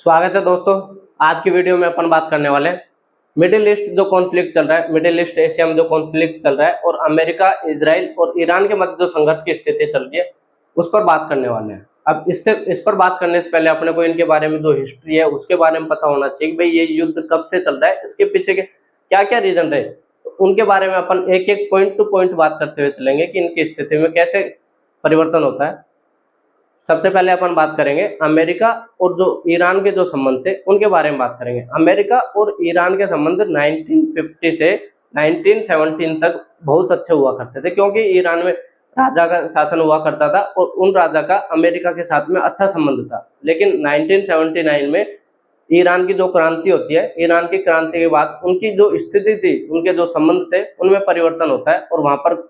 स्वागत है दोस्तों। आज की वीडियो में अपन बात करने वाले हैं मिडिल ईस्ट जो कॉन्फ्लिक्ट चल रहा है, मिडिल ईस्ट एशिया में जो कॉन्फ्लिक्ट चल रहा है और अमेरिका, इजराइल और ईरान के मध्य जो संघर्ष की स्थिति चल रही है उस पर बात करने वाले हैं। अब इस पर बात करने से पहले अपने को इनके बारे में जो हिस्ट्री है उसके बारे में पता होना चाहिए कि भाई ये युद्ध कब से चल रहा है, इसके पीछे के क्या क्या रीजन रहे, तो उनके बारे में अपन एक एक पॉइंट टू पॉइंट बात करते हुए चलेंगे कि इनकी स्थिति में कैसे परिवर्तन होता है। सबसे पहले अपन बात करेंगे अमेरिका और जो ईरान के जो संबंध थे उनके बारे में बात करेंगे। अमेरिका और ईरान के संबंध 1950 से 1917 तक बहुत अच्छे हुआ करते थे, क्योंकि ईरान में राजा का शासन हुआ करता था और उन राजा का अमेरिका के साथ में अच्छा संबंध था। लेकिन 1979 में ईरान की जो क्रांति होती है, ईरान की क्रांति के बाद उनकी जो स्थिति थी, उनके जो संबंध थे उनमें परिवर्तन होता है और वहां पर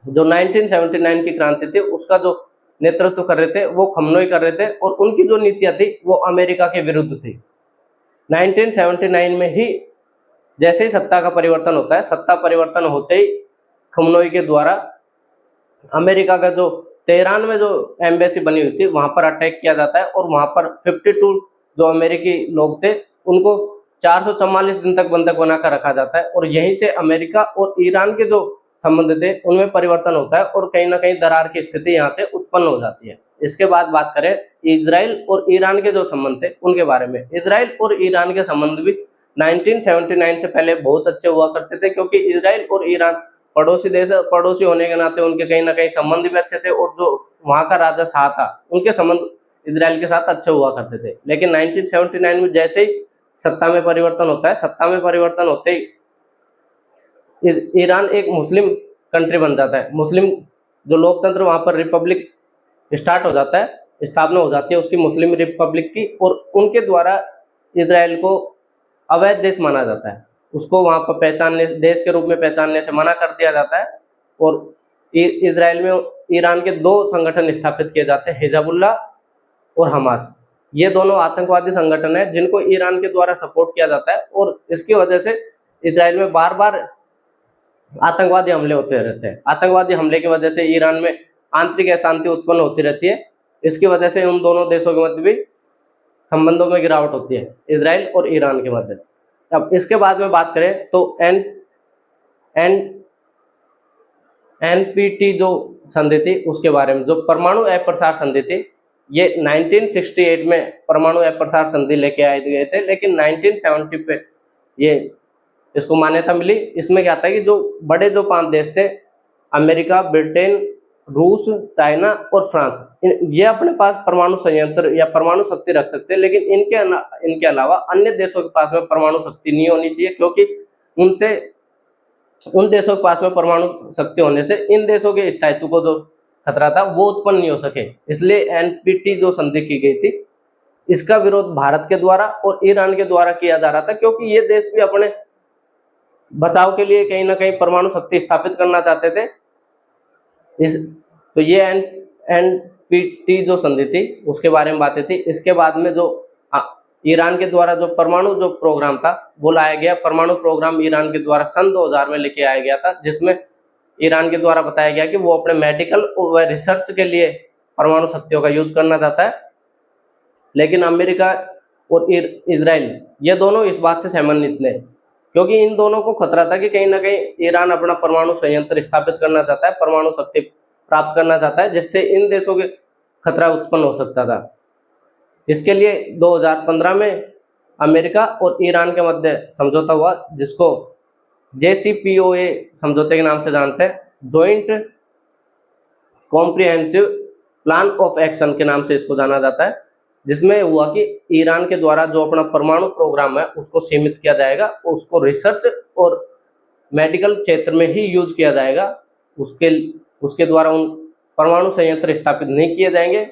जो 1979 की क्रांति थी उसका जो नेतृत्व कर रहे थे वो खमनोई कर रहे थे और उनकी जो नीतियां थी वो अमेरिका के विरुद्ध थी। 1979 में ही जैसे ही सत्ता का परिवर्तन होता है, सत्ता परिवर्तन होते ही खमनोई के द्वारा अमेरिका का जो तेहरान में जो एम्बेसी बनी हुई थी वहां पर अटैक किया जाता है और वहां पर 52 जो अमेरिकी लोग थे उनको 444 दिन तक बंधक बनाकर रखा जाता है और यहीं से अमेरिका और ईरान के जो संबंध थे उनमें परिवर्तन होता है और कहीं ना कहीं दरार की स्थिति यहाँ से उत्पन्न हो जाती है। इसके बाद बात करें इजराइल और ईरान के जो संबंध थे उनके बारे में। इजराइल और ईरान के संबंध भी 1979 से पहले बहुत अच्छे हुआ करते थे, क्योंकि इजराइल और ईरान पड़ोसी देश, पड़ोसी होने के नाते उनके कहीं ना कहीं संबंध भी अच्छे थे और जो वहां का राजा शाह था उनके संबंध इजराइल के साथ अच्छे हुआ करते थे। लेकिन 1979 में जैसे ही सत्ता में परिवर्तन होता है, सत्ता में परिवर्तन होते ही ईरान एक मुस्लिम कंट्री बन जाता है। मुस्लिम जो लोकतंत्र वहां पर रिपब्लिक स्टार्ट हो जाता है, स्थापना हो जाती है उसकी मुस्लिम रिपब्लिक की, और उनके द्वारा इजराइल को अवैध देश माना जाता है। उसको वहां पर पहचानने, देश के रूप में पहचानने से मना कर दिया जाता है और इजराइल में ईरान के दो संगठन स्थापित किए जाते हैं, हिजबुल्लाह और हमास। ये दोनों आतंकवादी संगठन है जिनको ईरान के द्वारा सपोर्ट किया जाता है और इसकी वजह से इजराइल में बार बार आतंकवादी हमले होते रहते हैं। आतंकवादी हमले की वजह से ईरान में आंतरिक अशांति उत्पन्न होती रहती है। इसकी वजह से उन दोनों देशों के मध्य भी संबंधों में गिरावट होती है, इजराइल और ईरान के मध्य। अब इसके बाद में बात करें तो एनपीटी जो संधि थी उसके बारे में, जो परमाणु अप्रसार संधि थी, ये 1968 में परमाणु अप्रसार संधि लेके आए गए थे, लेकिन 1970 पे ये इसको मान्यता मिली। इसमें क्या था कि जो बड़े जो 5 देश थे, अमेरिका, ब्रिटेन, रूस, चाइना और फ्रांस, ये अपने पास परमाणु संयंत्र या परमाणु शक्ति रख सकते हैं, लेकिन इनके अलावा अन्य देशों के पास में परमाणु शक्ति नहीं होनी चाहिए, क्योंकि उन देशों के पास में परमाणु शक्ति होने से इन देशों के स्थायित्व को जो खतरा था वो उत्पन्न नहीं हो सके। इसलिए एनपीटी जो संधि की गई थी इसका विरोध भारत के द्वारा और ईरान के द्वारा किया जा रहा था, क्योंकि ये देश भी अपने बचाव के लिए कहीं ना कहीं परमाणु शक्ति स्थापित करना चाहते थे। तो ये एनपीटी जो संधि थी उसके बारे में बातें थी। इसके बाद में जो ईरान के द्वारा जो परमाणु जो प्रोग्राम था वो लाया गया। परमाणु प्रोग्राम ईरान के द्वारा सन 2000 में लेके आया गया था, जिसमें ईरान के द्वारा बताया गया कि वो अपने मेडिकल व रिसर्च के लिए परमाणु शक्तियों का यूज करना चाहता है। लेकिन अमेरिका और इजराइल ये दोनों इस बात से सहमत नहीं थे, क्योंकि इन दोनों को खतरा था कि कहीं ना कहीं ईरान अपना परमाणु संयंत्र स्थापित करना चाहता है, परमाणु शक्ति प्राप्त करना चाहता है, जिससे इन देशों के खतरा उत्पन्न हो सकता था। इसके लिए 2015 में अमेरिका और ईरान के मध्य समझौता हुआ, जिसको JCPOA समझौते के नाम से जानते हैं, joint comprehensive plan of action के नाम से इसको जाना जाता है, जिसमें हुआ कि ईरान के द्वारा जो अपना परमाणु प्रोग्राम है उसको सीमित किया जाएगा, उसको रिसर्च और मेडिकल क्षेत्र में ही यूज किया जाएगा। उसके द्वारा उन परमाणु संयंत्र स्थापित नहीं किए जाएंगे।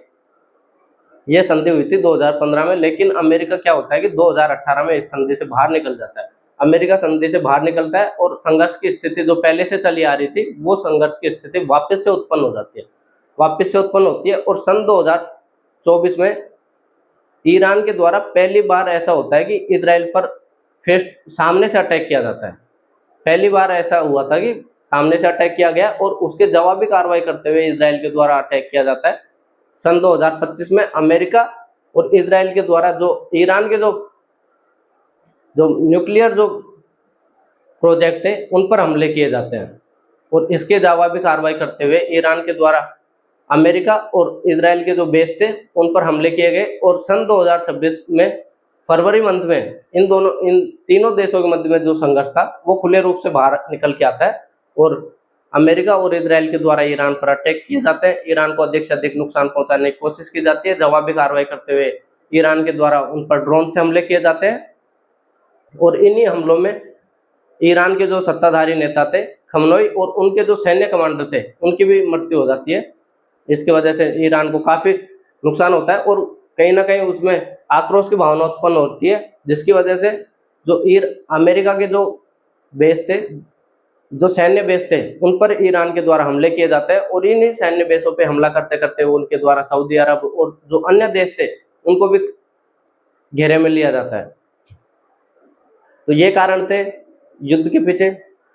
यह संधि हुई थी 2015 में, लेकिन अमेरिका क्या होता है कि 2018 में इस संधि से बाहर निकल जाता है। अमेरिका संधि से बाहर निकलता है और संघर्ष की स्थिति जो पहले से चली आ रही थी वो संघर्ष की स्थिति वापस से उत्पन्न हो जाती है, वापस से उत्पन्न होती है। और सन 2024 में ईरान के द्वारा पहली बार ऐसा होता है कि इजराइल पर सामने से अटैक किया जाता है। पहली बार ऐसा हुआ था कि सामने से अटैक किया गया और उसके जवाबी कार्रवाई करते हुए इजराइल के द्वारा अटैक किया जाता है। सन 2025 में अमेरिका और इजराइल के द्वारा जो ईरान के जो न्यूक्लियर जो प्रोजेक्ट है उन पर हमले किए जाते हैं। और इसके जवाबी कार्रवाई करते हुए ईरान के द्वारा अमेरिका और इजराइल के जो बेस थे उन पर हमले किए गए। और सन 2026 में फरवरी मंथ में इन तीनों देशों के मध्य में जो संघर्ष था वो खुले रूप से बाहर निकल के आता है और अमेरिका और इजराइल के द्वारा ईरान पर अटैक किए जाते हैं। ईरान को अधिक से अधिक नुकसान पहुंचाने की कोशिश की जाती है। जवाबी कार्रवाई करते हुए ईरान के द्वारा उन पर ड्रोन से हमले किए जाते हैं और इन्हीं हमलों में ईरान के जो सत्ताधारी नेता थे खमनोई और उनके जो सैन्य कमांडर थे उनकी भी मृत्यु हो जाती है। इसकी वजह से ईरान को काफ़ी नुकसान होता है और कहीं ना कहीं उसमें आक्रोश की भावना उत्पन्न होती है, जिसकी वजह से जो अमेरिका के जो बेस थे, जो सैन्य बेस थे, उन पर ईरान के द्वारा हमले किए जाते हैं और इन्हीं सैन्य बेसों पे हमला करते करते उनके द्वारा सऊदी अरब और जो अन्य देश थे उनको भी घेरे में लिया जाता है। तो ये कारण थे युद्ध के पीछे।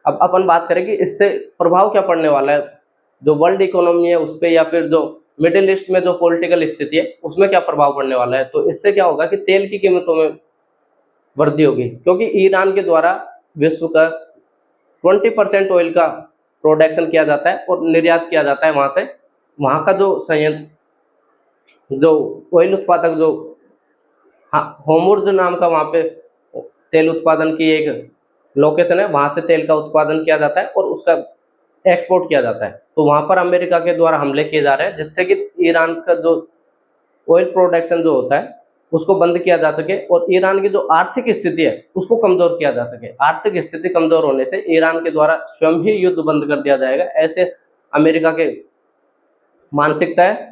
अब अपन बात करें कि इससे प्रभाव क्या पड़ने वाला है, जो वर्ल्ड इकोनॉमी है उस पर या फिर जो मिडिल ईस्ट में जो पॉलिटिकल स्थिति है उसमें क्या प्रभाव पड़ने वाला है। तो इससे क्या होगा कि तेल की कीमतों में वृद्धि होगी, क्योंकि ईरान के द्वारा विश्व का 20% ऑयल का प्रोडक्शन किया जाता है और निर्यात किया जाता है वहाँ से। वहाँ का जो संयंत्र, जो ऑयल उत्पादक जो होमुर्ज नाम का वहाँ पे तेल उत्पादन की एक लोकेशन है, वहाँ से तेल का उत्पादन किया जाता है और उसका एक्सपोर्ट किया जाता है। तो वहाँ पर अमेरिका के द्वारा हमले किए जा रहे हैं जिससे कि ईरान का जो ऑयल प्रोडक्शन जो होता है उसको बंद किया जा सके और ईरान की जो आर्थिक स्थिति है उसको कमज़ोर किया जा सके। आर्थिक स्थिति कमज़ोर होने से ईरान के द्वारा स्वयं ही युद्ध बंद कर दिया जाएगा, ऐसे अमेरिका के मानसिकता है।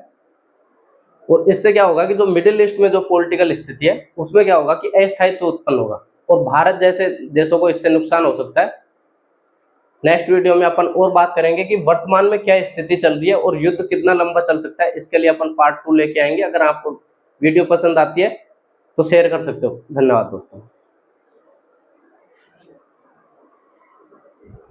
और इससे क्या होगा कि जो मिडिल ईस्ट में जो पॉलिटिकल स्थिति है उसमें क्या होगा कि अस्थायित्व उत्पन्न होगा और भारत जैसे देशों को इससे नुकसान हो सकता है। नेक्स्ट वीडियो में अपन और बात करेंगे कि वर्तमान में क्या स्थिति चल रही है और युद्ध कितना लंबा चल सकता है। इसके लिए अपन पार्ट 2 लेके आएंगे। अगर आपको वीडियो पसंद आती है तो शेयर कर सकते हो। धन्यवाद दोस्तों।